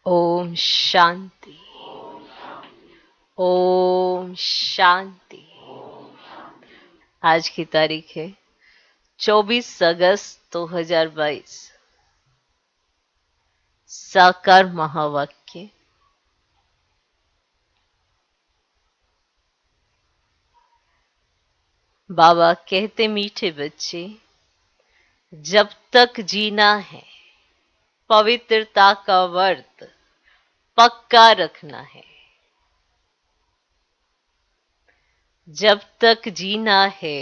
ओम शांति। ओम शांति। आज की तारीख है 24 अगस्त 2022। साकार महावाक्य। बाबा कहते, मीठे बच्चे, जब तक जीना है पवित्रता का व्रत पक्का रखना है। जब तक जीना है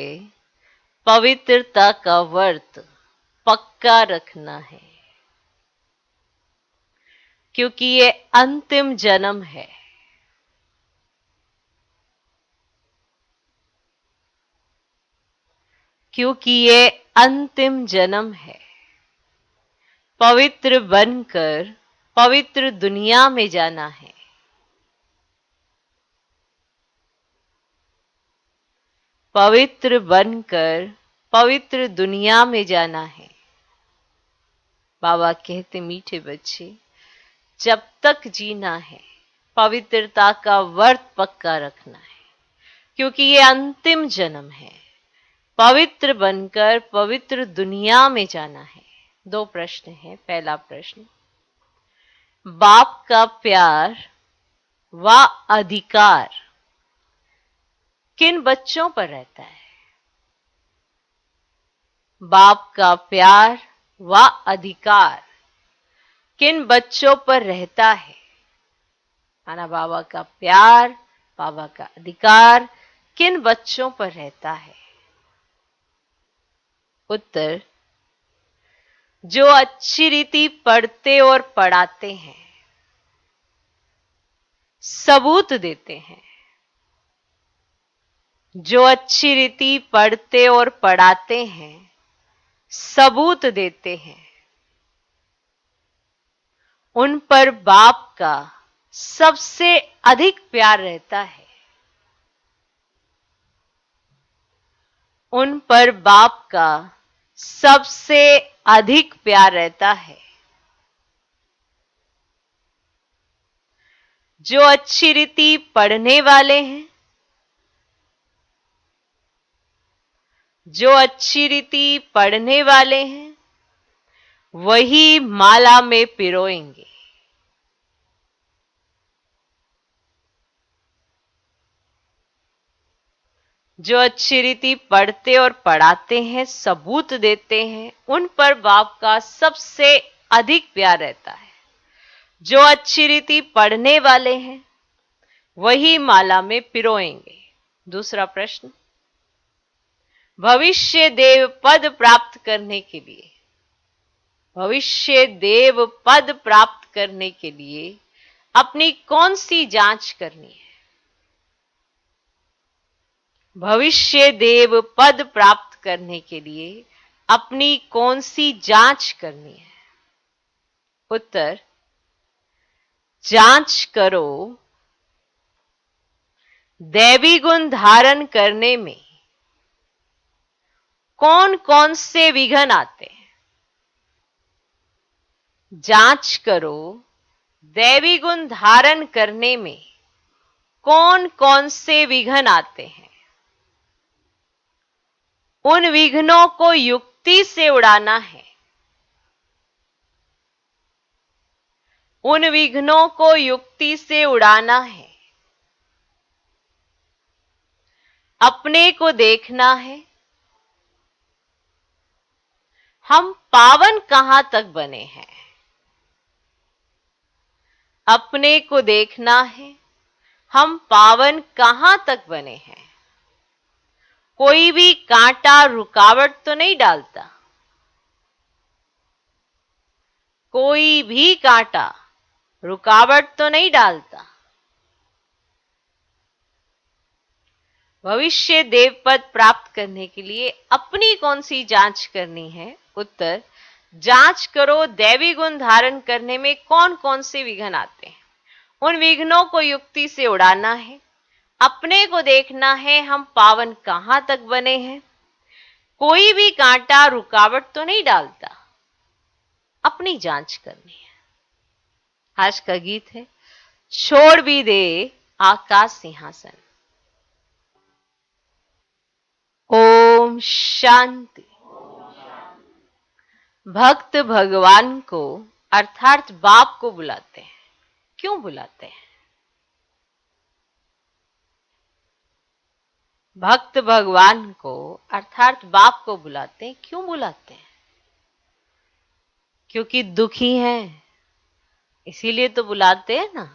पवित्रता का व्रत पक्का रखना है, क्योंकि ये अंतिम जन्म है। क्योंकि ये अंतिम जन्म है। पवित्र बनकर पवित्र दुनिया में जाना है। पवित्र बनकर पवित्र दुनिया में जाना है। बाबा कहते, मीठे बच्चे, जब तक जीना है पवित्रता का व्रत पक्का रखना है, क्योंकि ये अंतिम जन्म है। पवित्र बनकर पवित्र दुनिया में जाना है। 2 प्रश्न हैं। पहला प्रश्न, बाप का प्यार व अधिकार किन बच्चों पर रहता है? बाप का प्यार व अधिकार किन बच्चों पर रहता है? माना बाबा का प्यार, बाबा का अधिकार किन बच्चों पर रहता है? उत्तर, जो अच्छी रीति पढ़ते और पढ़ाते हैं, सबूत देते हैं। जो अच्छी रीति पढ़ते और पढ़ाते हैं, सबूत देते हैं, उन पर बाप का सबसे अधिक प्यार रहता है। उन पर बाप का सबसे अधिक प्यार रहता है। जो अच्छी रीति पढ़ने वाले हैं, जो अच्छी रीति पढ़ने वाले हैं, वही माला में पिरोएंगे। जो अच्छी रीति पढ़ते और पढ़ाते हैं, सबूत देते हैं, उन पर बाप का सबसे अधिक प्यार रहता है। जो अच्छी रीति पढ़ने वाले हैं, वही माला में पिरोएंगे। दूसरा प्रश्न, भविष्य देव पद प्राप्त करने के लिए, भविष्य देव पद प्राप्त करने के लिए अपनी कौन सी जांच करनी है? भविष्य देव पद प्राप्त करने के लिए अपनी कौन सी जांच करनी है? उत्तर, जांच करो दैवी गुण धारण करने में कौन कौन से विघ्न आते हैं। जांच करो दैवी गुण धारण करने में कौन कौन से विघ्न आते हैं। उन विघ्नों को युक्ति से उड़ाना है। उन विघ्नों को युक्ति से उड़ाना है। अपने को देखना है, हम पावन कहां तक बने हैं। अपने को देखना है, हम पावन कहां तक बने हैं। कोई भी कांटा रुकावट तो नहीं डालता। कोई भी कांटा रुकावट तो नहीं डालता। भविष्य देव पद प्राप्त करने के लिए अपनी कौन सी जांच करनी है? उत्तर, जांच करो दैवी गुण धारण करने में कौन कौन से विघ्न आते हैं। उन विघ्नों को युक्ति से उड़ाना है। अपने को देखना है, हम पावन कहां तक बने हैं। कोई भी कांटा रुकावट तो नहीं डालता। अपनी जांच करनी है। आज का गीत है छोड़ भी दे आकाश सिंहासन। ओम शांति। भक्त भगवान को अर्थात बाप को बुलाते हैं। क्यों बुलाते हैं? भक्त भगवान को अर्थात बाप को बुलाते हैं। क्यों बुलाते हैं? क्योंकि दुखी हैं, इसीलिए तो बुलाते हैं ना।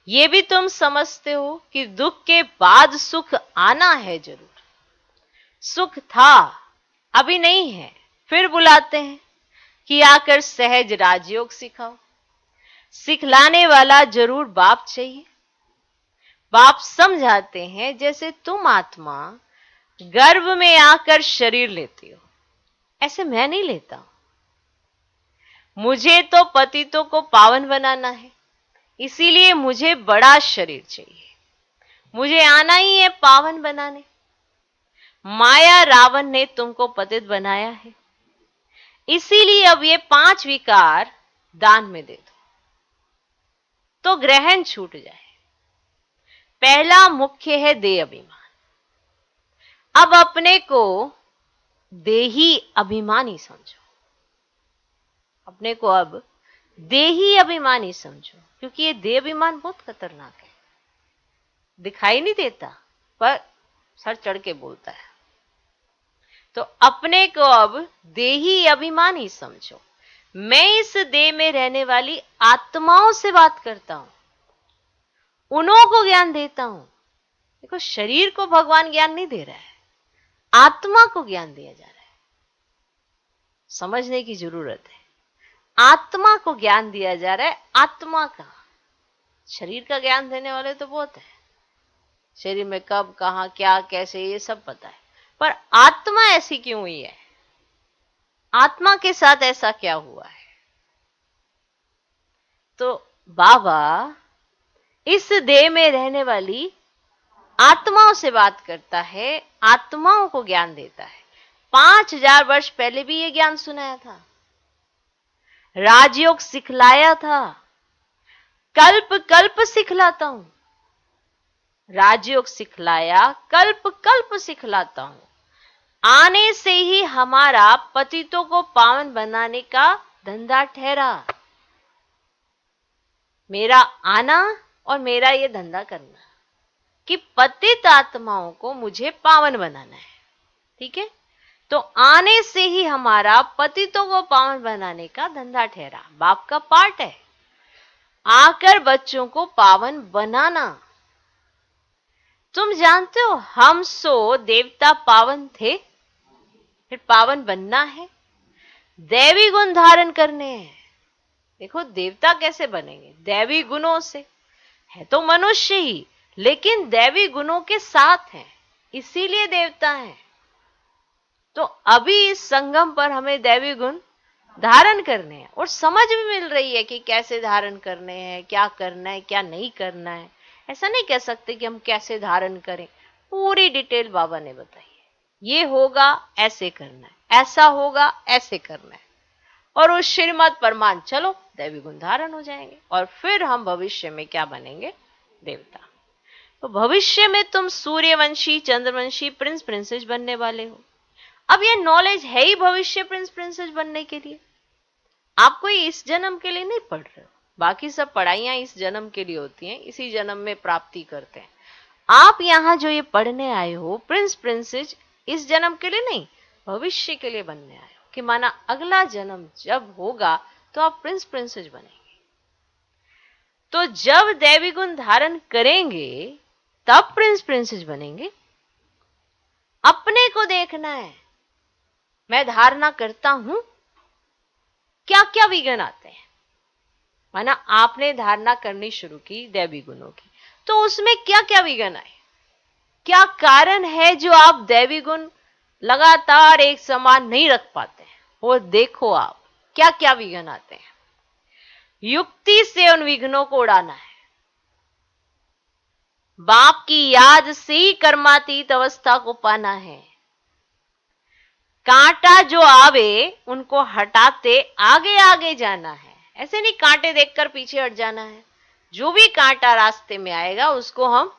ये भी तुम समझते हो कि दुख के बाद सुख आना है जरूर। सुख था, अभी नहीं है, फिर बुलाते हैं कि आकर सहज राजयोग सिखाओ। सिखलाने वाला जरूर बाप चाहिए। बाप समझाते हैं जैसे तुम आत्मा गर्भ में आकर शरीर लेती हो, ऐसे मैं नहीं लेता हूं। मुझे तो पतितों को पावन बनाना है, इसीलिए मुझे बड़ा शरीर चाहिए। मुझे आना ही है पावन बनाने। माया रावण ने तुमको पतित बनाया है, इसीलिए अब ये 5 विकार दान में दे दो तो ग्रहण छूट जाए। पहला मुख्य है देह अभिमान। अब अपने को देही अभिमानी समझो। अपने को अब देही अभिमानी समझो, क्योंकि ये देह अभिमान बहुत खतरनाक है। दिखाई नहीं देता पर सर चढ़ के बोलता है। तो अपने को अब देही अभिमानी समझो। मैं इस देह में रहने वाली आत्माओं से बात करता हूं, उन्हों को ज्ञान देता हूं। देखो, शरीर को भगवान ज्ञान नहीं दे रहा है, आत्मा को ज्ञान दिया जा रहा है। समझने की जरूरत है। आत्मा को ज्ञान दिया जा रहा है, आत्मा का। शरीर का ज्ञान देने वाले तो बहुत है, शरीर में कब कहां क्या कैसे ये सब पता है, पर आत्मा ऐसी क्यों हुई है? आत्मा के साथ ऐसा क्या हुआ है? तो बाबा इस देह में रहने वाली आत्माओं से बात करता है, आत्माओं को ज्ञान देता है। 5000 वर्ष पहले भी ये ज्ञान सुनाया था, राजयोग सिखलाया था। कल्प कल्प सिखलाता हूं, राजयोग सिखलाया, कल्प कल्प सिखलाता हूं। आने से ही हमारा पतितों को पावन बनाने का धंधा ठहरा। मेरा आना और मेरा ये धंधा करना कि पतित आत्माओं को मुझे पावन बनाना है। ठीक है, तो आने से ही हमारा पतितों को पावन बनाने का धंधा ठहरा। बाप का पार्ट है आकर बच्चों को पावन बनाना। तुम जानते हो, हम सो देवता पावन थे, फिर पावन बनना है, दैवी गुण धारण करने हैं। देखो, देवता कैसे बनेंगे? दैवी गुणों से। है तो मनुष्य ही, लेकिन दैवी गुणों के साथ हैं, इसीलिए देवता हैं। तो अभी इस संगम पर हमें दैवी गुण धारण करने हैं, और समझ भी मिल रही है कि कैसे धारण करने हैं, क्या करना है, क्या नहीं करना है। ऐसा नहीं कह सकते कि हम कैसे धारण करें, पूरी डिटेल बाबा ने बताई है। ये होगा ऐसे करना है, ऐसा होगा ऐसे करना है, और उस श्रीमत पर मान चलो, दैवी गुण धारण हो जाएंगे, और फिर हम भविष्य में क्या बनेंगे? देवता। तो भविष्य में तुम सूर्यवंशी, चंद्रवंशी, प्रिंस प्रिंसेस बनने वाले हो। अब ये नॉलेज है ही भविष्य प्रिंस प्रिंसेस बनने के लिए। आप कोई इस जन्म के लिए नहीं पढ़ रहे हो, बाकी सब पढ़ाइयां इस जन्म के लिए होती हैं, इसी जन्म में प्राप्ति करते हैं। आप यहां जो ये पढ़ने आए हो प्रिंस प्रिंसेस, इस जन्म के लिए नहीं, भविष्य के लिए बनने आए हो, कि माना अगला जन्म जब होगा तो आप प्रिंस प्रिंसेस बनेंगे। तो जब दैवी गुण धारण करेंगे तब प्रिंस प्रिंसेस बनेंगे। अपने को देखना है, मैं धारणा करता हूं, क्या क्या विघ्न आते हैं। माना आपने धारणा करनी शुरू की दैवी गुणों की, तो उसमें क्या क्या विघ्न आए? क्या कारण है जो आप दैवी गुण लगातार एक समान नहीं रख पाते हैं? वो देखो आप क्या क्या विघ्न आते हैं। युक्ति से उन विघ्नों को उड़ाना है। बाप की याद से ही कर्मातीत अवस्था को पाना है। कांटा जो आवे उनको हटाते आगे आगे जाना है। ऐसे नहीं कांटे देखकर पीछे हट जाना है। जो भी कांटा रास्ते में आएगा उसको हम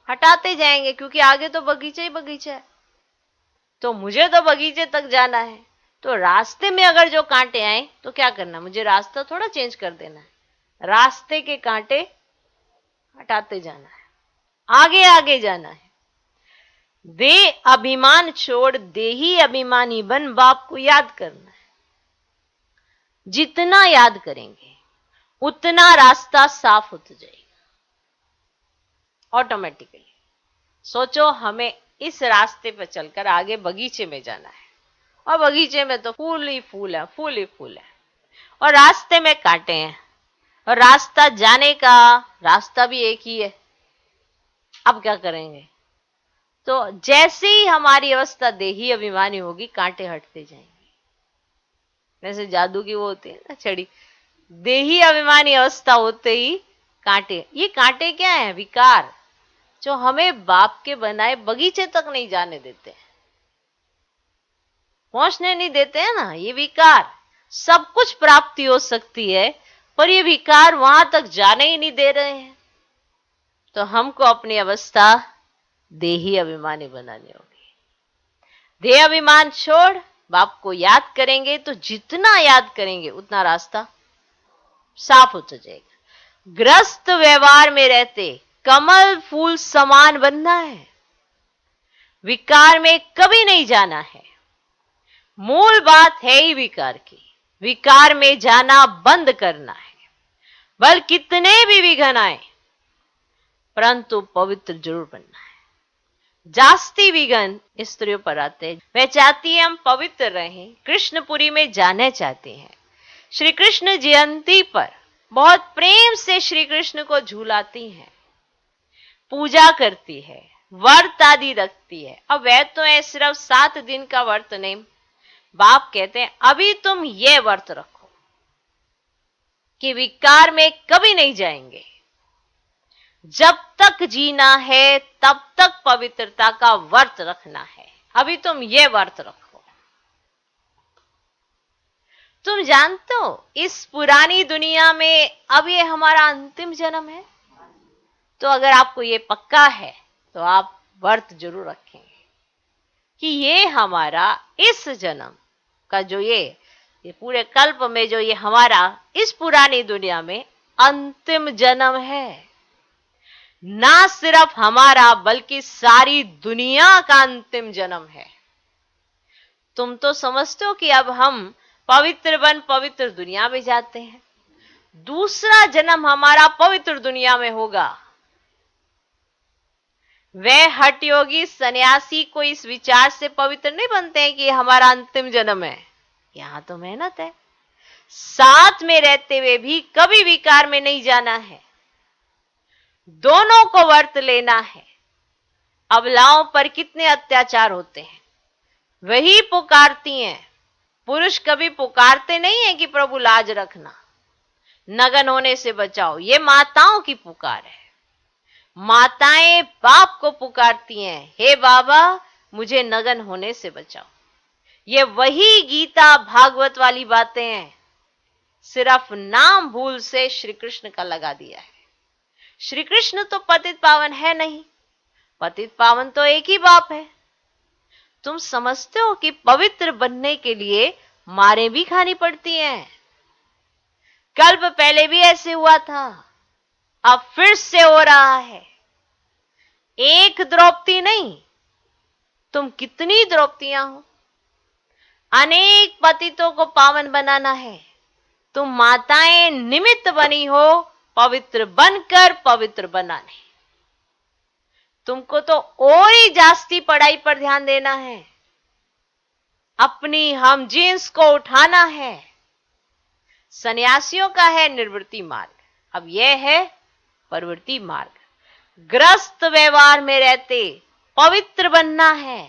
हटाते जाएंगे, क्योंकि आगे तो बगीचा ही बगीचा है। तो मुझे तो बगीचे तक जाना है, तो रास्ते में अगर जो कांटे आए तो क्या करना, मुझे रास्ता थोड़ा चेंज कर देना है, रास्ते के कांटे हटाते जाना है, आगे आगे जाना है। दे अभिमान छोड़ दे ही अभिमानी बन, बाप को याद करना है। जितना याद करेंगे उतना रास्ता साफ होता जाएगा ऑटोमेटिकली। सोचो हमें इस रास्ते पर चलकर आगे बगीचे में जाना है, और बगीचे में तो फूल ही फूल है, फूल ही फूल है, और रास्ते में कांटे हैं, और रास्ता जाने का रास्ता भी एक ही है। अब क्या करेंगे? तो जैसे ही हमारी अवस्था देही अभिमानी होगी, कांटे हटते जाएंगे। जैसे जादू की वो होती है ना छड़ी, देही अभिमानी अवस्था होते ही कांटे। ये कांटे क्या है? विकार, जो हमें बाप के बनाए बगीचे तक नहीं जाने देते, पहुंचने नहीं देते हैं ना। ये विकार, सब कुछ प्राप्ति हो सकती है पर ये विकार वहां तक जाने ही नहीं दे रहे हैं। तो हमको अपनी अवस्था देही अभिमानी बनानी होगी। देह अभिमान छोड़ बाप को याद करेंगे, तो जितना याद करेंगे उतना रास्ता साफ होता जाएगा। ग्रस्त व्यवहार में रहते कमल फूल समान बनना है, विकार में कभी नहीं जाना है। मूल बात है ही विकार की, विकार में जाना बंद करना है। बल कितने भी विघ्न आए परंतु पवित्र जरूर बनना है। जास्ती विघ्न स्त्रियों पर आते हैं, वह चाहती है हम पवित्र रहें, कृष्णपुरी में जाना चाहती हैं। श्री कृष्ण जयंती पर बहुत प्रेम से श्री कृष्ण को झूलाती हैं, पूजा करती है, व्रत आदि रखती है। अब वह तो है सिर्फ 7 दिन का व्रत नहीं, बाप कहते हैं अभी तुम ये व्रत रखो कि विकार में कभी नहीं जाएंगे। जब तक जीना है तब तक पवित्रता का व्रत रखना है, अभी तुम ये व्रत रखो। तुम जानते हो इस पुरानी दुनिया में अब ये हमारा अंतिम जन्म है। तो अगर आपको ये पक्का है तो आप व्रत जरूर रखेंगे कि ये हमारा इस जन्म का जो ये पूरे कल्प में जो ये हमारा इस पुरानी दुनिया में अंतिम जन्म है। ना सिर्फ हमारा बल्कि सारी दुनिया का अंतिम जन्म है। तुम तो समझते हो कि अब हम पवित्र बन पवित्र दुनिया में जाते हैं, दूसरा जन्म हमारा पवित्र दुनिया में होगा। वह हठ योगी सन्यासी को इस विचार से पवित्र नहीं बनते हैं कि हमारा अंतिम जन्म है। यहां तो मेहनत है, साथ में रहते हुए भी कभी विकार में नहीं जाना है, दोनों को वर्त लेना है। अबलाओं पर कितने अत्याचार होते हैं, वही पुकारती हैं। पुरुष कभी पुकारते नहीं है कि प्रभु लाज रखना, नग्न होने से बचाओ। ये माताओं की पुकार है। माताएं बाप को पुकारती हैं, हे बाबा मुझे नग्न होने से बचाओ। ये वही गीता भागवत वाली बातें हैं, सिर्फ नाम भूल से श्री कृष्ण का लगा दिया है। श्री कृष्ण तो पतित पावन है नहीं, पतित पावन तो एक ही बाप है। तुम समझते हो कि पवित्र बनने के लिए मारें भी खानी पड़ती हैं। कल्प पहले भी ऐसे हुआ था, अब फिर से हो रहा है। एक द्रौपदी नहीं, तुम कितनी द्रौपदियां हो। अनेक पतितों को पावन बनाना है। तुम माताएं निमित्त बनी हो पवित्र बनकर पवित्र बनाने। तुमको तो और ही जास्ती पढ़ाई पर ध्यान देना है, अपनी हम जींस को उठाना है। सन्यासियों का है निवृत्ति मार्ग, अब यह है प्रवृत्ति मार्ग। ग्रस्त व्यवहार में रहते पवित्र बनना है,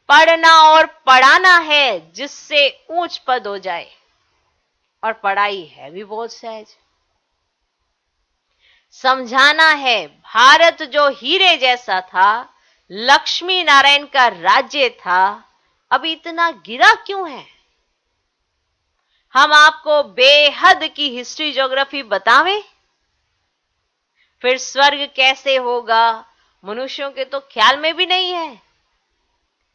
पढ़ना और पढ़ाना है जिससे ऊंच पद हो जाए। और पढ़ाई है भी बहुत सहज। समझाना है भारत जो हीरे जैसा था, लक्ष्मी नारायण का राज्य था, अब इतना गिरा क्यों है। हम आपको बेहद की हिस्ट्री ज्योग्राफी बतावें? फिर स्वर्ग कैसे होगा, मनुष्यों के तो ख्याल में भी नहीं है।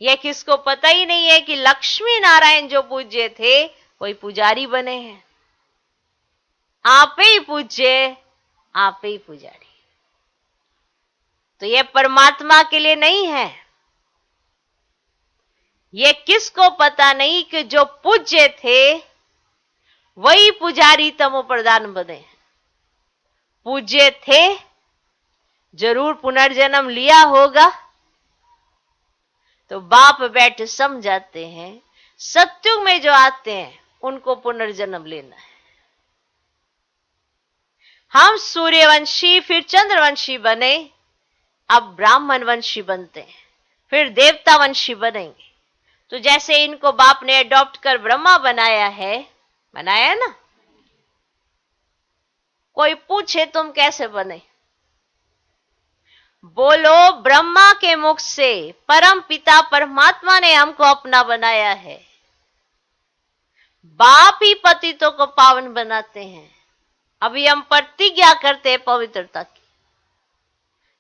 यह किसको पता ही नहीं है कि लक्ष्मी नारायण जो पूज्य थे वही पुजारी बने हैं। आप ही पूज्य, आप ही पुजारी। तो यह परमात्मा के लिए नहीं है। यह किसको पता नहीं कि जो पूज्य थे वही पुजारी तमो प्रधान बने। पूज्य थे, जरूर पुनर्जन्म लिया होगा। तो बाप बैठ समझाते हैं, सत्युग में जो आते हैं उनको पुनर्जन्म लेना है। हम सूर्यवंशी फिर चंद्रवंशी बने, अब ब्राह्मण वंशी बनते हैं, फिर देवता वंशी बनेंगे। तो जैसे इनको बाप ने अडॉप्ट कर ब्रह्मा बनाया है ना। कोई पूछे तुम कैसे बने, बोलो ब्रह्मा के मुख से परम पिता परमात्मा ने हमको अपना बनाया है। बाप ही पतितों को पावन बनाते हैं। अभी हम प्रतिज्ञा करते हैं पवित्रता की,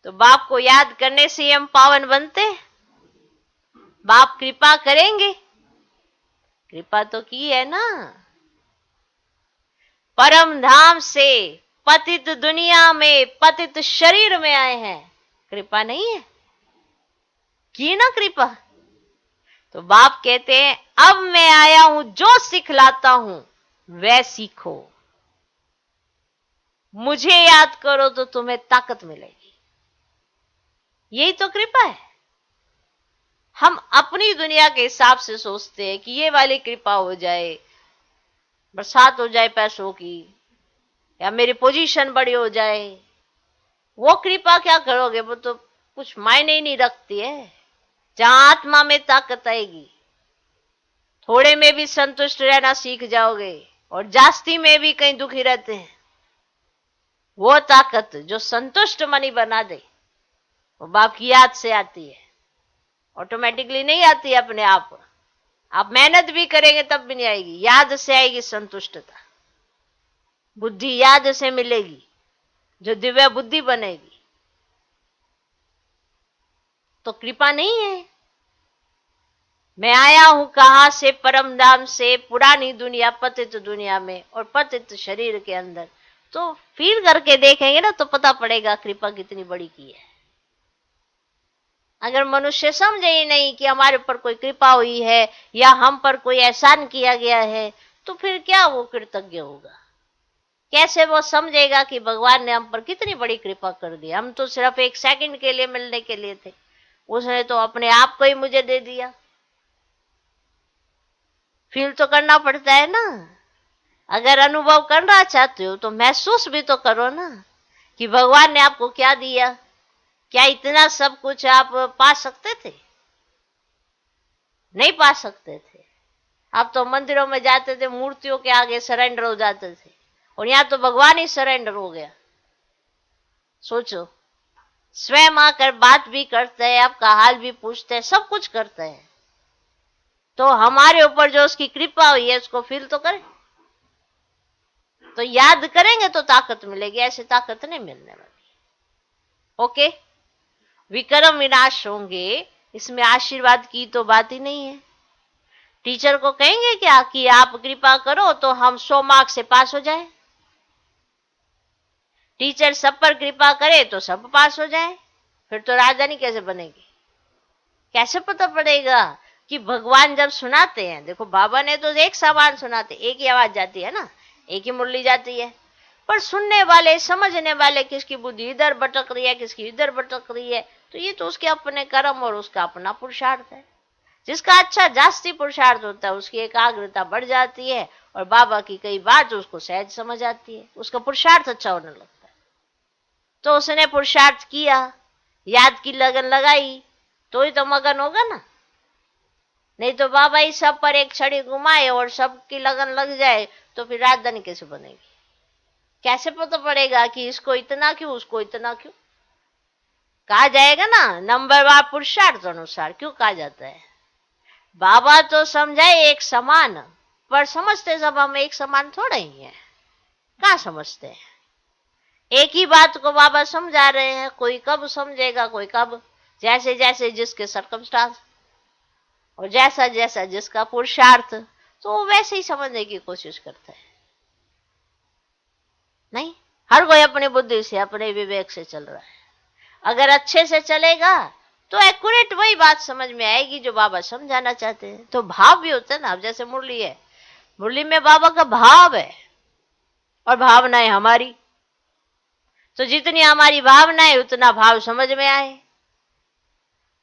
तो बाप को याद करने से हम पावन बनते हैं। बाप कृपा करेंगे, कृपा तो की है ना। परम धाम से पतित दुनिया में पतित शरीर में आए हैं, कृपा नहीं है की ना कृपा। तो बाप कहते हैं अब मैं आया हूं, जो सिखलाता हूं वह सीखो। मुझे याद करो तो तुम्हें ताकत मिलेगी। यही तो कृपा है। हम अपनी दुनिया के हिसाब से सोचते हैं कि ये वाली कृपा हो जाए, बरसात हो जाए पैसों की, या मेरी पोजीशन बड़ी हो जाए। वो कृपा क्या करोगे, वो तो कुछ मायने ही नहीं रखती है। जहां आत्मा में ताकत आएगी, थोड़े में भी संतुष्ट रहना सीख जाओगे, और जास्ती में भी कहीं दुखी रहते हैं। वो ताकत जो संतुष्ट मनी बना दे, वो बाप की याद से आती है। ऑटोमेटिकली नहीं आती अपने आप मेहनत भी करेंगे तब भी नहीं आएगी। याद से आएगी संतुष्टता। बुद्धि याद से मिलेगी, जो दिव्य बुद्धि बनेगी। तो कृपा नहीं है। मैं आया हूं कहां से, परम धाम से, पुरानी दुनिया पतित दुनिया में और पतित शरीर के अंदर। तो फील करके देखेंगे ना तो पता पड़ेगा कृपा कितनी बड़ी की है। अगर मनुष्य समझे ही नहीं कि हमारे ऊपर कोई कृपा हुई है या हम पर कोई एहसान किया गया है, तो फिर क्या वो कृतज्ञ होगा? कैसे वो समझेगा कि भगवान ने हम पर कितनी बड़ी कृपा कर दी। हम तो सिर्फ एक सेकंड के लिए मिलने के लिए थे, उसने तो अपने आप को ही मुझे दे दिया। फील तो करना पड़ता है ना। अगर अनुभव करना चाहते हो तो महसूस भी तो करो ना कि भगवान ने आपको क्या दिया। क्या इतना सब कुछ आप पा सकते थे? नहीं पा सकते थे। आप तो मंदिरों में जाते थे, मूर्तियों के आगे सरेंडर हो जाते थे, और यहां तो भगवान ही सरेंडर हो गया। सोचो, स्वयं आकर बात भी करते हैं, आपका हाल भी पूछते हैं, सब कुछ करते हैं। तो हमारे ऊपर जो उसकी कृपा हुई है उसको फील तो करें। तो याद करेंगे तो ताकत मिलेगी, ऐसे ताकत नहीं मिलने वाली। ओके, विक्रम विनाश होंगे, इसमें आशीर्वाद की तो बात ही नहीं है। टीचर को कहेंगे क्या कि आप कृपा करो तो हम 100 मार्क्स से पास हो जाए। टीचर सब पर कृपा करे तो सब पास हो जाए, फिर तो राजधानी कैसे बनेगी? कैसे पता पड़ेगा कि भगवान जब सुनाते हैं, देखो बाबा ने तो एक समान सुनाते, एक ही आवाज जाती है ना, एक ही मुरली जाती है, पर सुनने वाले समझने वाले किसकी बुद्धि इधर भटक रही है, किसकी इधर भटक रही है, तो ये तो उसके अपने कर्म और उसका अपना पुरुषार्थ है। जिसका अच्छा जास्ती पुरुषार्थ होता है उसकी एकाग्रता बढ़ जाती है, और बाबा की कई बात उसको सहज समझ आती है, उसका पुरुषार्थ अच्छा होने लगता है। तो उसने पुरुषार्थ किया, याद की लगन लगाई, तो ही तो मगन होगा ना। नहीं तो बाबा ही सब पर एक छड़ी घुमाए और सबकी लगन लग जाए तो फिर राजधानी कैसे बनेगी? कैसे पता पड़ेगा कि इसको इतना क्यों, उसको इतना क्यों? कहा जाएगा ना नंबरवार पुरुषार्थ अनुसार। क्यों कहा जाता है? बाबा तो समझाए एक समान, पर समझते सब हम एक समान थोड़े ही हैं, कहाँ समझते हैं। एक ही बात को बाबा समझा रहे हैं, कोई कब समझेगा, कोई कब, जैसे जैसे जिसके सर्कमस्टांस और जैसा जैसा जिसका पुरुषार्थ, तो वो वैसे ही समझने की कोशिश करता है। नहीं, हर कोई अपनी बुद्धि से अपने विवेक से चल रहा है। अगर अच्छे से चलेगा तो एक्यूरेट वही बात समझ में आएगी जो बाबा समझाना चाहते हैं। तो भाव भी होता है ना, अब जैसे मुरली है, मुरली में बाबा का भाव है और भावनाएं हमारी, तो जितनी हमारी भावनाएं उतना भाव समझ में आए।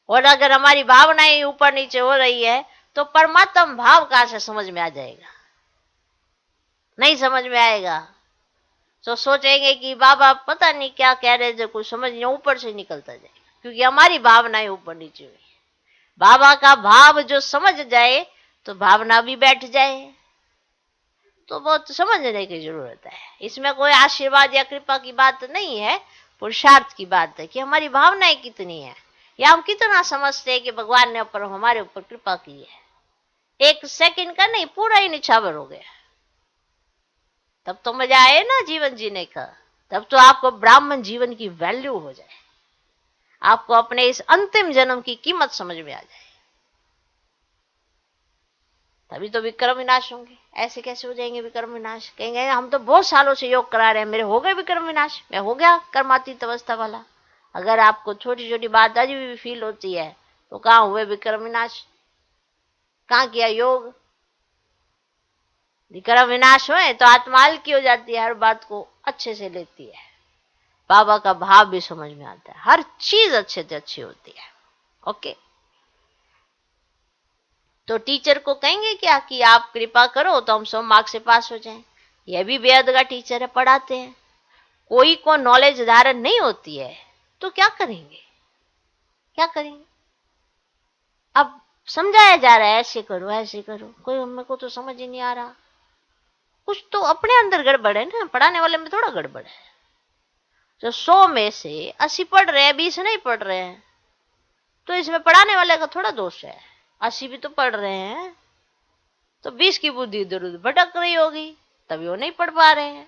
और अगर हमारी भावनाएं ऊपर नीचे हो रही है तो परमात्म भाव कहां से समझ में आ जाएगा, नहीं समझ में आएगा। तो सोचेंगे कि बाबा पता नहीं क्या कह रहे थे, कुछ समझ नहीं, ऊपर से निकलता जाएगा, क्योंकि हमारी भावनाएं ऊपर नीचे हुई। बाबा का भाव जो समझ जाए तो भावना भी बैठ जाए, तो बहुत समझने की जरूरत है। इसमें कोई आशीर्वाद या कृपा की बात नहीं है, पुरुषार्थ की बात है कि हमारी भावनाएं कितनी है, या हम कितना समझते हैं कि भगवान ने ऊपर हमारे ऊपर कृपा की है। एक सेकंड का नहीं, पूरा ही निछावर हो गया, तब तो मजा आए ना जीवन जीने का। तब तो आपको ब्राह्मण जीवन की वैल्यू हो जाए, आपको अपने इस अंतिम जन्म की कीमत समझ में आ जाए, तभी तो विक्रम विनाश होंगे। ऐसे कैसे हो जाएंगे विक्रम विनाश? कहेंगे हम तो बहुत सालों से योग करा रहे हैं, मेरे हो गए विक्रम विनाश, मैं हो गया कर्मातीत अवस्था वाला। अगर आपको छोटी छोटी बात आज भी फील होती है तो कहाँ हुए विक्रम विनाश, कहाँ किया योग? विक्रम विनाश हुए तो आत्मा हल्की हो जाती है, हर बात को अच्छे से लेती है, बाबा का भाव भी समझ में आता है, हर चीज अच्छे से अच्छी होती है। ओके, तो टीचर को कहेंगे क्या कि आप कृपा करो तो हम 100 मार्क्स से पास हो जाएं। यह भी बेहद का टीचर है, पढ़ाते हैं। कोई को नॉलेज धारण नहीं होती है तो क्या करेंगे, क्या करेंगे? अब समझाया जा रहा है ऐसे करो ऐसे करो, कोई मेरे को तो समझ ही नहीं आ रहा। कुछ तो अपने अंदर गड़बड़ है ना, पढ़ाने वाले में थोड़ा गड़बड़ है। जो 100 में से 80 पढ़ रहे हैं, 20 नहीं पढ़ रहे हैं, तो इसमें पढ़ाने वाले का थोड़ा दोष है। 80 भी तो पढ़ रहे हैं, तो 20 की बुद्धि इधर उधर भटक रही होगी, तभी वो नहीं पढ़ पा रहे हैं।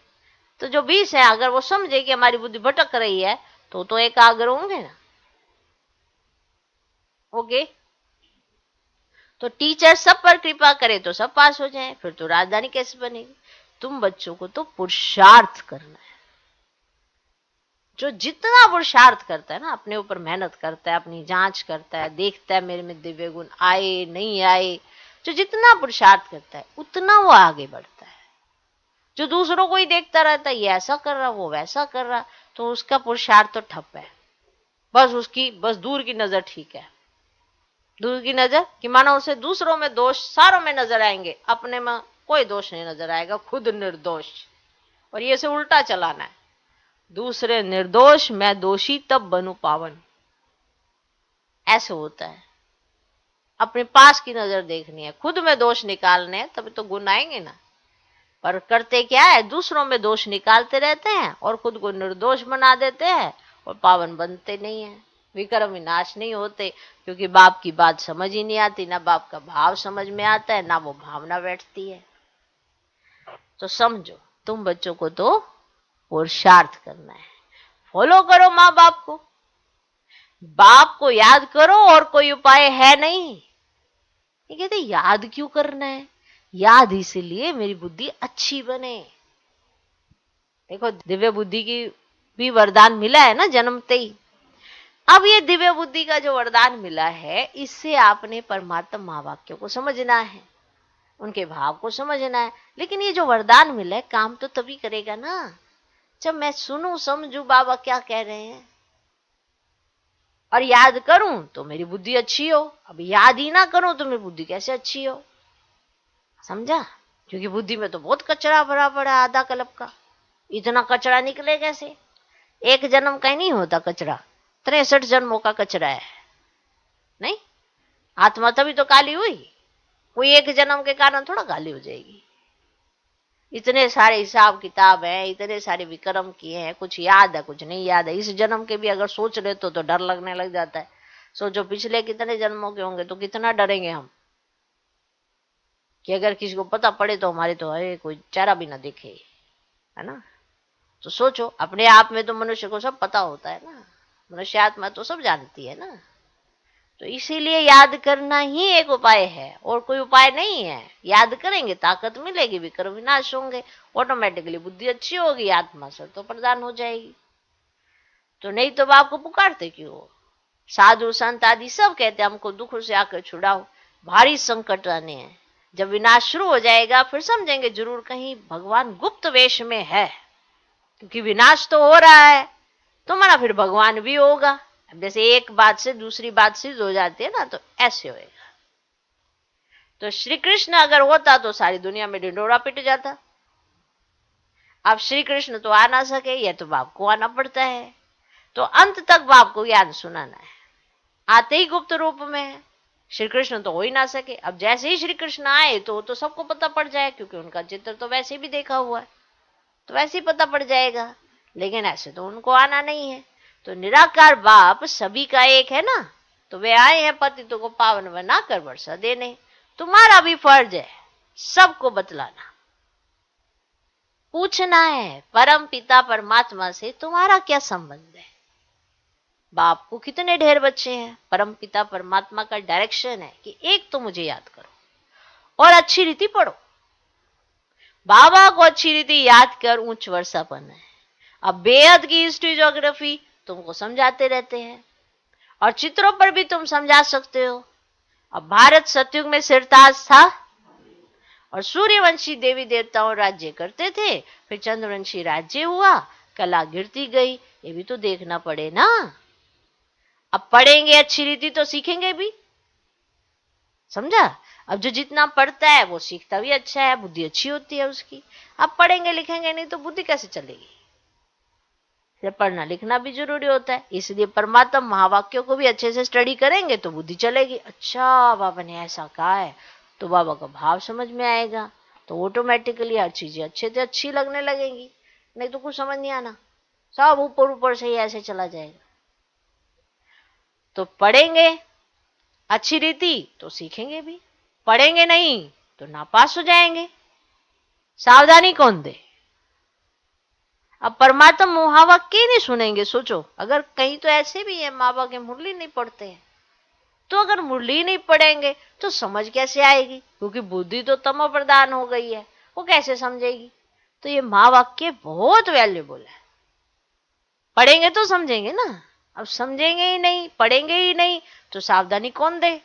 तो जो 20 है, अगर वो समझे कि हमारी बुद्धि भटक रही है तो एकाग्र होंगे ना। ओके, तो टीचर सब पर कृपा करे तो सब पास हो जाए, फिर तो राजधानी कैसे बनेगी? तुम बच्चों को तो पुरुषार्थ करना है। जो जितना पुरुषार्थ करता है ना, अपने ऊपर मेहनत करता है, अपनी जांच करता है, देखता है मेरे में दिव्य गुण आए नहीं आए, जो जितना पुरुषार्थ करता है उतना वो आगे बढ़ता है। जो दूसरों को ही देखता रहता है, ये ऐसा कर रहा वो वैसा कर रहा, तो उसका पुरुषार्थ तो ठप है। बस दूर की नजर ठीक है, दूर की नजर कि मानो उसे दूसरों में दोष सारों में नजर आएंगे, अपने में कोई दोष नहीं नजर आएगा, खुद निर्दोष। और ये से उल्टा चलाना है, दूसरे निर्दोष मैं दोषी तब बनूं पावन, ऐसे होता है। अपने पास की नजर देखनी है, खुद में दोष निकालने हैं, तभी तो गुण आएंगे ना। पर करते क्या है, दूसरों में दोष निकालते रहते हैं और खुद को निर्दोष बना देते हैं और पावन बनते नहीं है, विक्रम विनाश नहीं होते, क्योंकि बाप की बात समझ ही नहीं आती, ना बाप का भाव समझ में आता है, ना वो भावना बैठती है। तो समझो, तुम बच्चों को तो पुरुषार्थ करना है, फॉलो करो माँ बाप को, बाप को याद करो, और कोई उपाय है नहीं। ये कहते याद क्यों करना है? याद इसलिए मेरी बुद्धि अच्छी बने। देखो, दिव्य बुद्धि की भी वरदान मिला है ना जन्मते ही। अब ये दिव्य बुद्धि का जो वरदान मिला है, इससे आपने परमात्मा महावाक्यों को समझना है, उनके भाव को समझना है। लेकिन ये जो वरदान मिला है, काम तो तभी करेगा ना जब मैं सुनूं समझू बाबा क्या कह रहे हैं और याद करूं तो मेरी बुद्धि अच्छी हो। अब याद ही ना करूं तो मेरी बुद्धि कैसे अच्छी हो? समझा? क्योंकि बुद्धि में तो बहुत कचरा भरा पड़ा है, आधा कल्प का। इतना कचरा निकले कैसे? एक जन्म का ही नहीं होता कचरा, 63 जन्मों का कचरा है। नहीं, आत्मा तभी तो काली हुई, कोई एक जन्म के कारण थोड़ा काली हो जाएगी। इतने सारे हिसाब किताब हैं, इतने सारे विक्रम किए हैं, कुछ याद है कुछ नहीं याद है। इस जन्म के भी अगर सोच रहे तो डर लगने लग जाता है। सोचो पिछले कितने जन्मों के होंगे तो कितना डरेंगे हम। कि अगर किसी को पता पड़े तो हमारे तो अरे कोई चेहरा भी ना दिखे, है ना। तो सोचो, अपने आप में तो मनुष्य को सब पता होता है ना, मनुष्य आत्मा तो सब जानती है ना। तो इसीलिए याद करना ही एक उपाय है, और कोई उपाय नहीं है। याद करेंगे ताकत मिलेगी, विक्रम विनाश होंगे, ऑटोमेटिकली बुद्धि अच्छी होगी, आत्मा से तो प्रदान हो जाएगी। तो नहीं तो बाप को पुकारते क्यों हो? साधु संत आदि सब कहते हैं हमको दुख से आकर छुड़ाओ, भारी संकट आने हैं। जब विनाश शुरू हो जाएगा फिर समझेंगे जरूर कहीं भगवान गुप्त वेश में है, क्योंकि विनाश तो हो रहा है तो माना फिर भगवान भी होगा। अब जैसे एक बात से दूसरी बात सिद्ध हो जाती है ना, तो ऐसे होएगा। तो श्री कृष्ण अगर होता तो सारी दुनिया में ढिंडोरा पिट जाता। अब श्री कृष्ण तो आ ना सके, यह तो बाप को आना पड़ता है। तो अंत तक बाप को ज्ञान सुनाना है, आते ही गुप्त रूप में है। श्री कृष्ण तो हो ही ना सके। अब जैसे ही श्री कृष्ण आए तो सबको पता पड़ जाए, क्योंकि उनका चित्र तो वैसे भी देखा हुआ है, तो वैसे ही पता पड़ जाएगा। लेकिन ऐसे तो उनको आना नहीं है। तो निराकार बाप सभी का एक है ना, तो वे आए हैं पतितों को पावन बनाकर वर्षा देने। तुम्हारा भी फर्ज है सबको बतलाना, पूछना है परम पिता परमात्मा से तुम्हारा क्या संबंध है। बाप को कितने ढेर बच्चे हैं, परम पिता परमात्मा का डायरेक्शन है कि एक तो मुझे याद करो और अच्छी रीति पढ़ो। बाबा को अच्छी रीति याद कर ऊंच वर्षा पाना है। अब बेहद की हिस्ट्री ज्योग्राफी तुमको समझाते रहते हैं, और चित्रों पर भी तुम समझा सकते हो। अब भारत सतयुग में सिरताज था, और सूर्यवंशी देवी देवताओं राज्य करते थे, फिर चंद्रवंशी राज्य हुआ, कला गिरती गई, ये भी तो देखना पड़े ना। अब पढ़ेंगे अच्छी रीति तो सीखेंगे भी, समझा। अब जो जितना पढ़ता है वो सीखता भी अच्छा है, बुद्धि अच्छी होती है उसकी। अब पढ़ेंगे लिखेंगे नहीं तो बुद्धि कैसे चलेगी। पढ़ना लिखना भी जरूरी होता है, इसलिए परमात्मा महावाक्यों को भी अच्छे से स्टडी करेंगे तो बुद्धि चलेगी। अच्छा बाबा ने ऐसा कहा है, तो बाबा का भाव समझ में आएगा, तो ऑटोमेटिकली हर चीजें अच्छे से अच्छी लगने लगेंगी। नहीं तो कुछ समझ नहीं आना, सब ऊपर ऊपर से ही ऐसे चला जाएगा। तो पढ़ेंगे अच्छी रीति तो सीखेंगे भी, पढ़ेंगे नहीं तो नापास हो जाएंगे। सावधानी कौन दे। अब परमात्मा मुहावाक्य नहीं सुनेंगे। सोचो, अगर कहीं तो ऐसे भी है माँ बाप के मुरली नहीं पढ़ते हैं, तो अगर मुरली नहीं पढ़ेंगे तो समझ कैसे आएगी, क्योंकि बुद्धि तो तमो प्रदान हो गई है, वो कैसे समझेगी। तो ये माँ वाक्य बहुत वैल्यूबल है, पढ़ेंगे तो समझेंगे ना। अब समझेंगे ही नहीं, पढ़ेंगे ही नहीं, तो सावधानी कौन दे।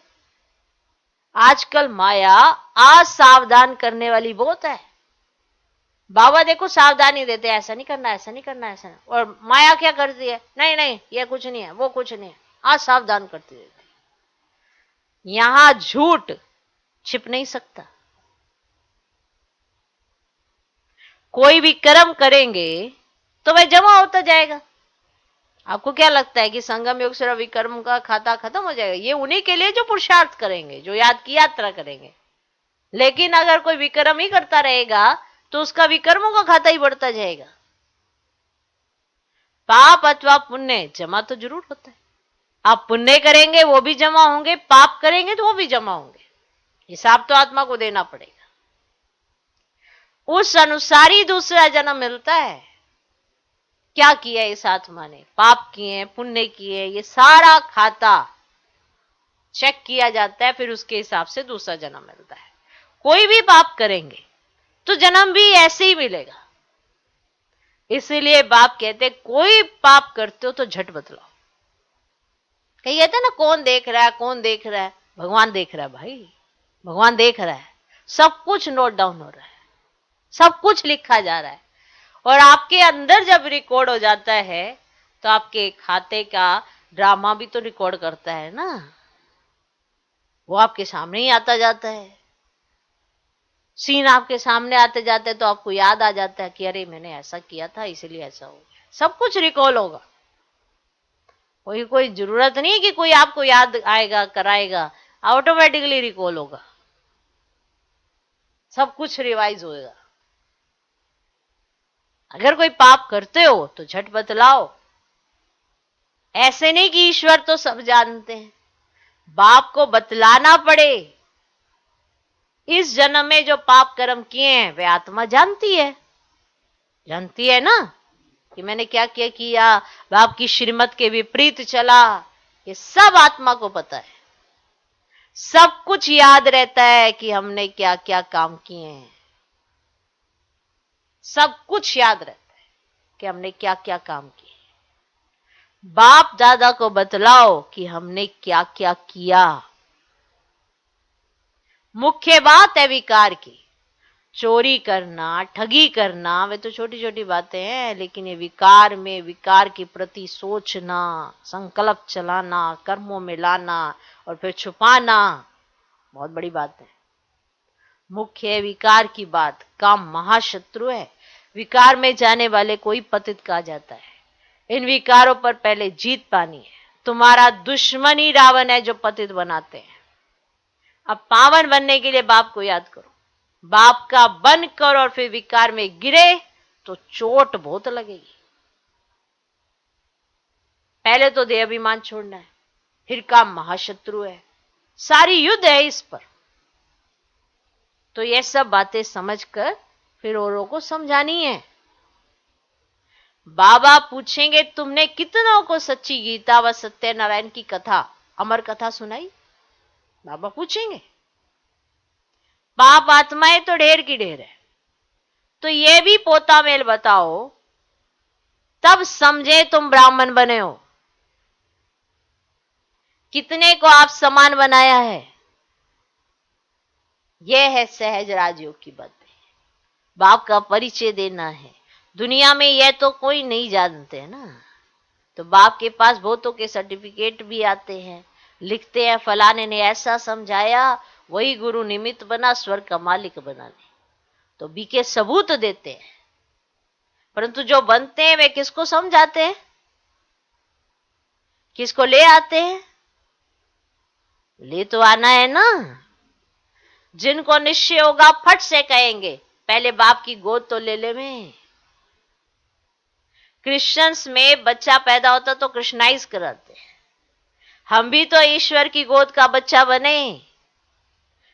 आजकल माया असावधान करने वाली बहुत है। बाबा देखो सावधानी देते, ऐसा नहीं करना, ऐसा नहीं करना, ऐसा नहीं। और माया क्या करती है, नहीं नहीं ये कुछ नहीं है, वो कुछ नहीं है, असावधान करती रहती। यहां झूठ छिप नहीं सकता। कोई भी कर्म करेंगे तो वह जमा होता जाएगा। आपको क्या लगता है कि संगम योग से विकर्म का खाता खत्म हो जाएगा? ये उन्हीं के लिए जो पुरुषार्थ करेंगे, जो याद की यात्रा करेंगे। लेकिन अगर कोई विकर्म ही करता रहेगा तो उसका विकर्मों का खाता ही बढ़ता जाएगा। पाप अथवा पुण्य जमा तो जरूर होता है। आप पुण्य करेंगे वो भी जमा होंगे, पाप करेंगे तो वो भी जमा होंगे। हिसाब तो आत्मा को देना पड़ेगा, उस अनुसार ही दूसरा जन्म मिलता है। क्या किया इस आत्मा ने, पाप किए पुण्य किए, ये सारा खाता चेक किया जाता है, फिर उसके हिसाब से दूसरा जन्म मिलता है। कोई भी पाप करेंगे तो जन्म भी ऐसे ही मिलेगा। इसीलिए बाप कहते कोई पाप करते हो तो झट बतलाओ। कहीं कहते ना कौन देख रहा है, कौन देख रहा है, भगवान देख रहा है भाई, भगवान देख रहा है। सब कुछ नोट डाउन हो रहा है, सब कुछ लिखा जा रहा है, और आपके अंदर जब रिकॉर्ड हो जाता है तो आपके खाते का ड्रामा भी तो रिकॉर्ड करता है ना, वो आपके सामने ही आता जाता है। सीन आपके सामने आते जाते तो आपको याद आ जाता है कि अरे मैंने ऐसा किया था इसलिए ऐसा हो गया। सब कुछ रिकॉल होगा, कोई जरूरत नहीं कि कोई आपको याद आएगा कराएगा, ऑटोमेटिकली रिकॉल होगा, सब कुछ रिवाइज होगा। अगर कोई पाप करते हो तो झट बतलाओ। ऐसे नहीं कि ईश्वर तो सब जानते हैं, बाप को बतलाना पड़े। इस जन्म में जो पाप कर्म किए हैं वे आत्मा जानती है ना, कि मैंने क्या क्या किया, बाप की श्रीमत के विपरीत चला, ये सब आत्मा को पता है। सब कुछ याद रहता है कि हमने क्या क्या काम किए हैं, सब कुछ याद रहता है कि हमने क्या क्या काम किए। बाप दादा को बतलाओ कि हमने क्या क्या किया। मुख्य बात है विकार की। चोरी करना, ठगी करना, वे तो छोटी छोटी बातें हैं, लेकिन ये विकार में, विकार के प्रति सोचना, संकल्प चलाना, कर्मों में लाना और फिर छुपाना, बहुत बड़ी बात है। मुख्य विकार की बात। काम महाशत्रु है। विकार में जाने वाले कोई पतित कहा जाता है। इन विकारों पर पहले जीत पानी है। तुम्हारा दुश्मन ही रावण है जो पतित बनाते हैं। अब पावन बनने के लिए बाप को याद करो, बाप का बन कर और फिर विकार में गिरे तो चोट बहुत लगेगी। पहले तो देह अभिमान छोड़ना है, फिर काम महाशत्रु है, सारी युद्ध है इस पर। तो ये सब बातें समझकर फिर औरों को समझानी है। बाबा पूछेंगे तुमने कितनों को सच्ची गीता व सत्यनारायण की कथा, अमर कथा सुनाई? बाबा पूछेंगे। पाप आत्माएं तो ढेर की ढेर है, तो ये भी पोता मेल बताओ, तब समझे तुम ब्राह्मण बने हो। कितने को आप समान बनाया है? यह है सहज राजयोग की बातें। बाप का परिचय देना है। दुनिया में यह तो कोई नहीं जानते ना, तो बाप के पास बहुतों के सर्टिफिकेट भी आते हैं, लिखते हैं फलाने ने ऐसा समझाया, वही गुरु निमित्त बना, स्वर्ग का मालिक बना ले, तो बीके सबूत देते हैं। परंतु जो बनते हैं वे किसको समझाते हैं, किसको ले आते हैं? ले तो आना है ना। जिनको निश्चय होगा फट से कहेंगे पहले बाप की गोद तो ले ले। में क्रिश्चियंस में बच्चा पैदा होता तो कृष्णाइज कराते हैं। हम भी तो ईश्वर की गोद का बच्चा बने,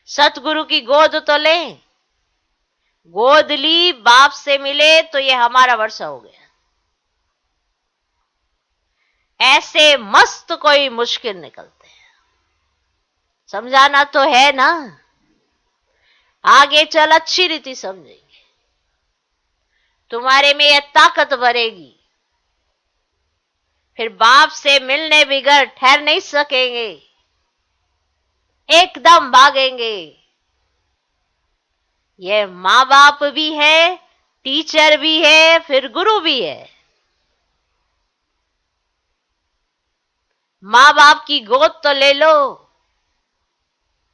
सतगुरु की गोद तो ले। गोद ली, बाप से मिले तो ये हमारा वर्षा हो गया। ऐसे मस्त कोई मुश्किल निकलते हैं। समझाना तो है ना, आगे चल अच्छी रीति समझेंगे, तुम्हारे में यह ताकत भरेगी, फिर बाप से मिलने बिगड़ ठहर नहीं सकेंगे, एकदम भागेंगे। ये माँ बाप भी है, टीचर भी है, फिर गुरु भी है। माँ बाप की गोद तो ले लो।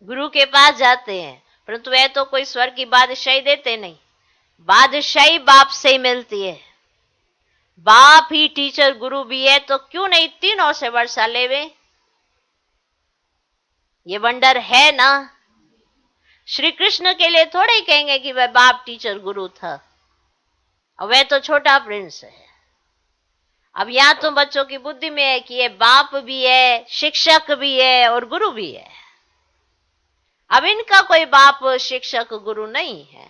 गुरु के पास जाते हैं, परंतु वह तो कोई स्वर्ग की बादशाही देते नहीं। बादशाही बाप से ही मिलती है। बाप ही टीचर गुरु भी है, तो क्यों नहीं तीनों से वर्षा लेवे? ये वंडर है ना। श्री कृष्ण के लिए थोड़े ही कहेंगे कि वह बाप टीचर गुरु था, और वह तो छोटा प्रिंस है। अब यहां तो बच्चों की बुद्धि में है कि ये बाप भी है, शिक्षक भी है और गुरु भी है। अब इनका कोई बाप शिक्षक गुरु नहीं है।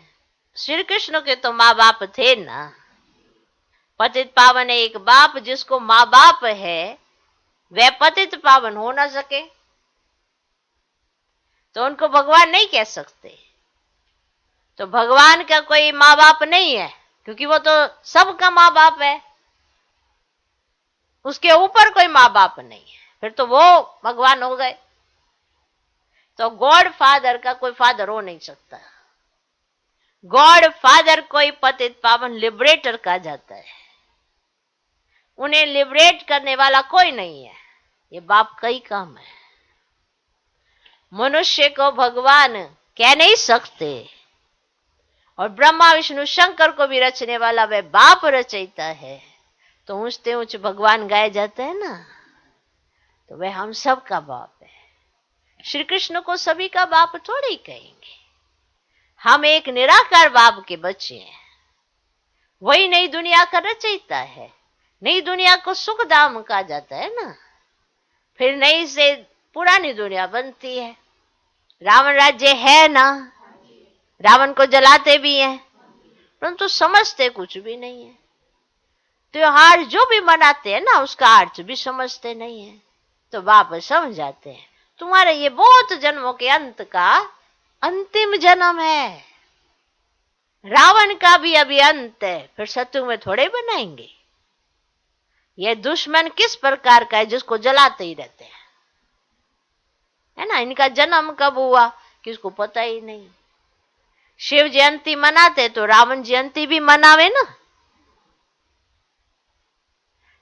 श्री कृष्ण के तो माँ बाप थे ना। पतित पावन एक बाप जिसको माँ बाप है, वह पतित पावन हो ना सके तो उनको भगवान नहीं कह सकते। तो भगवान का कोई माँ बाप नहीं है, क्योंकि वो तो सबका माँ बाप है, उसके ऊपर कोई माँ बाप नहीं है, फिर तो वो भगवान हो गए। तो गॉड फादर का कोई फादर हो नहीं सकता। गॉड फादर कोई पतित पावन लिबरेटर कहा जाता है। उन्हें लिबरेट करने वाला कोई नहीं है, ये बाप का ही काम है। मनुष्य को भगवान कह नहीं सकते, और ब्रह्मा विष्णु शंकर को भी रचने वाला वह बाप रचयिता है। तो ऊंचते ऊंच भगवान गाए जाते हैं ना, तो वह हम सब का बाप है। श्री कृष्ण को सभी का बाप थोड़े ही कहेंगे। हम एक निराकार बाप के बच्चे हैं। वही नई दुनिया का रचयिता है। नई दुनिया को सुख धाम कहा जाता है ना, फिर नई से पुरानी दुनिया बनती है। रावण राज्य है ना, रावण को जलाते भी हैं, परंतु समझते कुछ भी नहीं है। त्योहार जो भी मनाते हैं ना, उसका अर्थ भी समझते नहीं है। तो बाबा समझाते हैं, तुम्हारे ये बहुत जन्मों के अंत का अंतिम जन्म है। रावण का भी अभी अंत है, फिर शत्रु में थोड़े बनाएंगे। ये दुश्मन किस प्रकार का है, जिसको जलाते ही रहते हैं, है ना। इनका जन्म कब हुआ किसको पता ही नहीं। शिव जयंती मनाते तो रावण जयंती भी मनावे ना,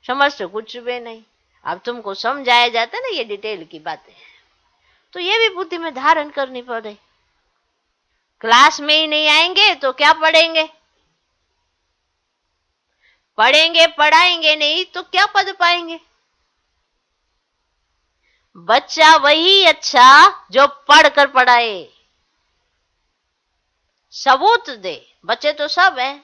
समझते कुछ भी नहीं। अब तुमको समझाया जाता है ना ये डिटेल की बातें, तो ये भी बुद्धि में धारण करनी पड़े। क्लास में ही नहीं आएंगे तो क्या पढ़ेंगे, पढ़ेंगे पढ़ाएंगे नहीं तो क्या पद पाएंगे। बच्चा वही अच्छा जो पढ़कर पढ़ाए, सबूत दे। बच्चे तो सब हैं,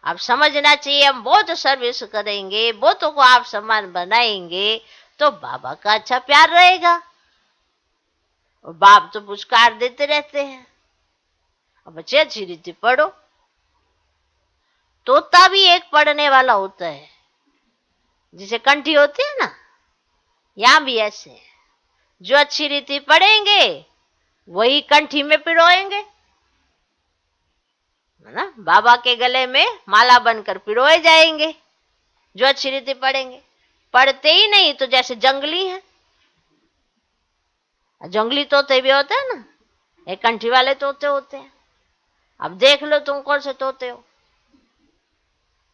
अब समझना चाहिए हम बहुत सर्विस करेंगे, बहुतों को आप सम्मान बनाएंगे तो बाबा का अच्छा प्यार रहेगा। और बाप तो पुरस्कार देते रहते हैं। अब बच्चे अच्छी रीति पढ़ो। तोता भी एक पढ़ने वाला होता है, जिसे कंठी होती है ना, यहां भी ऐसे है। जो अच्छी रीति पढ़ेंगे वही कंठी में पिरोएंगे, है ना। बाबा के गले में माला बनकर पिरोए जाएंगे जो अच्छी रीति पढ़ेंगे। पढ़ते ही नहीं तो जैसे जंगली हैं। जंगली तोते भी होते हैं ना, एक कंठी वाले तोते होते हैं। अब देख लो तुम कौन से तोते हो।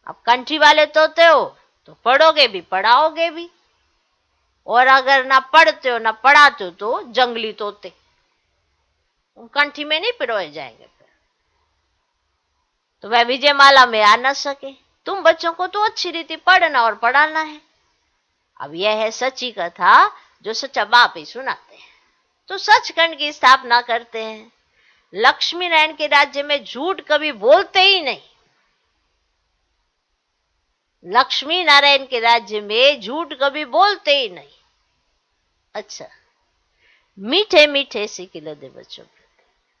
अब कंठी वाले तोते हो तो पढ़ोगे भी पढ़ाओगे भी, और अगर ना पढ़ते हो ना पढ़ाते हो तो जंगली तोते, कंठी में नहीं पिरोए जाएंगे। तो वह विजयमाला में आ न सके। तुम बच्चों को तो अच्छी रीति पढ़ना और पढ़ाना है। अब यह है सच्ची कथा जो सच्चा बाप ही सुनाते हैं। तो सचखंड की स्थापना करते हैं। लक्ष्मी नारायण के राज्य में झूठ कभी बोलते ही नहीं। लक्ष्मी नारायण के राज्य में झूठ कभी बोलते ही नहीं। अच्छा, मीठे मीठे सिखिले दे बच्चों को।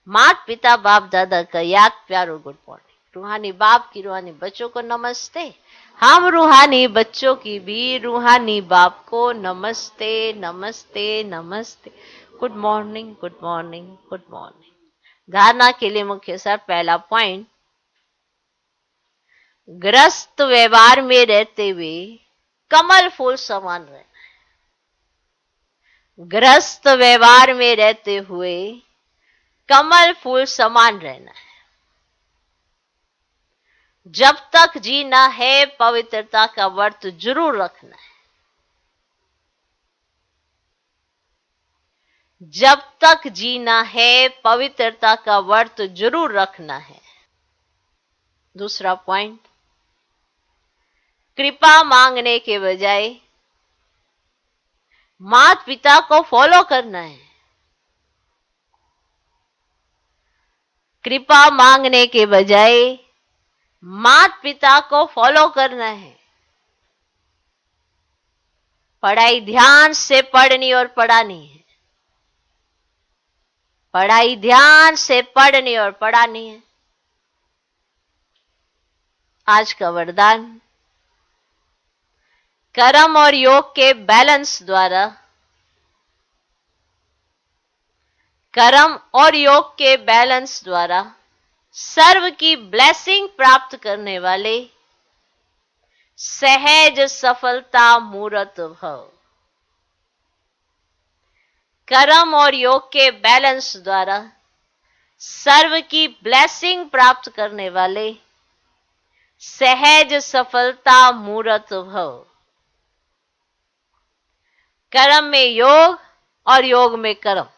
माता पिता बाप दादा का याद प्यारो गुड मॉर्निंग। रूहानी बाप की रूहानी बच्चों को नमस्ते। हम रूहानी बच्चों की भी रूहानी बाप को नमस्ते नमस्ते नमस्ते। Good morning good morning good morning. धारणा के लिए मुख्य सार पहला पॉइंट, ग्रस्त व्यवहार में रहते हुए कमल फूल समान रहना है। ग्रस्त व्यवहार में रहते हुए कमल फूल समान रहना है। जब तक जीना है पवित्रता का व्रत जरूर रखना है। जब तक जीना है पवित्रता का व्रत जरूर रखना है। दूसरा पॉइंट, कृपा मांगने के बजाय माता पिता को फॉलो करना है। कृपा मांगने के बजाय माता पिता को फॉलो करना है। पढ़ाई ध्यान से पढ़नी और पढ़ानी है। पढ़ाई ध्यान से पढ़नी और पढ़ानी है। आज का वरदान, कर्म और योग के बैलेंस द्वारा, कर्म और योग के बैलेंस द्वारा सर्व की ब्लेसिंग प्राप्त करने वाले सहज सफलता मूर्त भव। कर्म और योग के बैलेंस द्वारा सर्व की ब्लेसिंग प्राप्त करने वाले सहज सफलता मूर्त भव। कर्म में योग और योग में कर्म।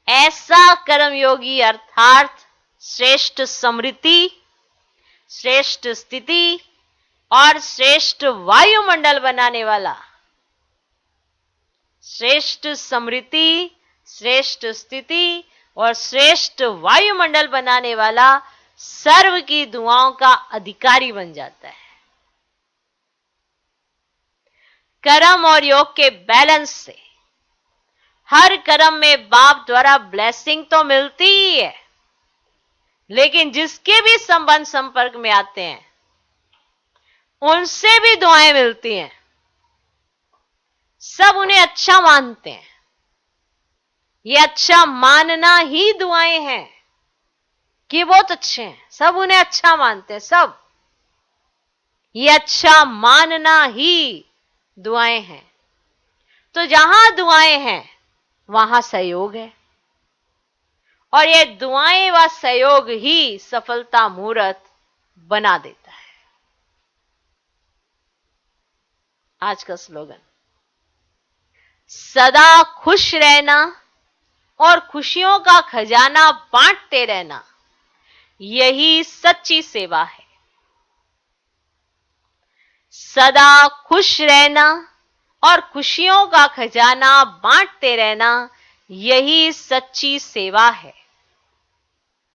ऐसा कर्म योगी अर्थात श्रेष्ठ समृद्धि, श्रेष्ठ स्थिति और श्रेष्ठ वायुमंडल बनाने वाला, श्रेष्ठ समृद्धि, श्रेष्ठ स्थिति और श्रेष्ठ वायुमंडल बनाने वाला सर्व की दुआओं का अधिकारी बन जाता है। कर्म और योग के बैलेंस से हर कर्म में बाप द्वारा ब्लेसिंग तो मिलती ही है, लेकिन जिसके भी संबंध संपर्क में आते हैं उनसे भी दुआएं मिलती हैं। सब उन्हें अच्छा मानते हैं। ये अच्छा मानना ही दुआएं हैं कि बहुत अच्छे हैं, सब उन्हें अच्छा मानते हैं। सब ये अच्छा मानना ही दुआएं हैं। तो जहां दुआएं हैं वहां सहयोग है, और ये दुआएं व सहयोग ही सफलता मुहूर्त बना देता है। आज का स्लोगन, सदा खुश रहना और खुशियों का खजाना बांटते रहना, यही सच्ची सेवा है। सदा खुश रहना और खुशियों का खजाना बांटते रहना, यही सच्ची सेवा है।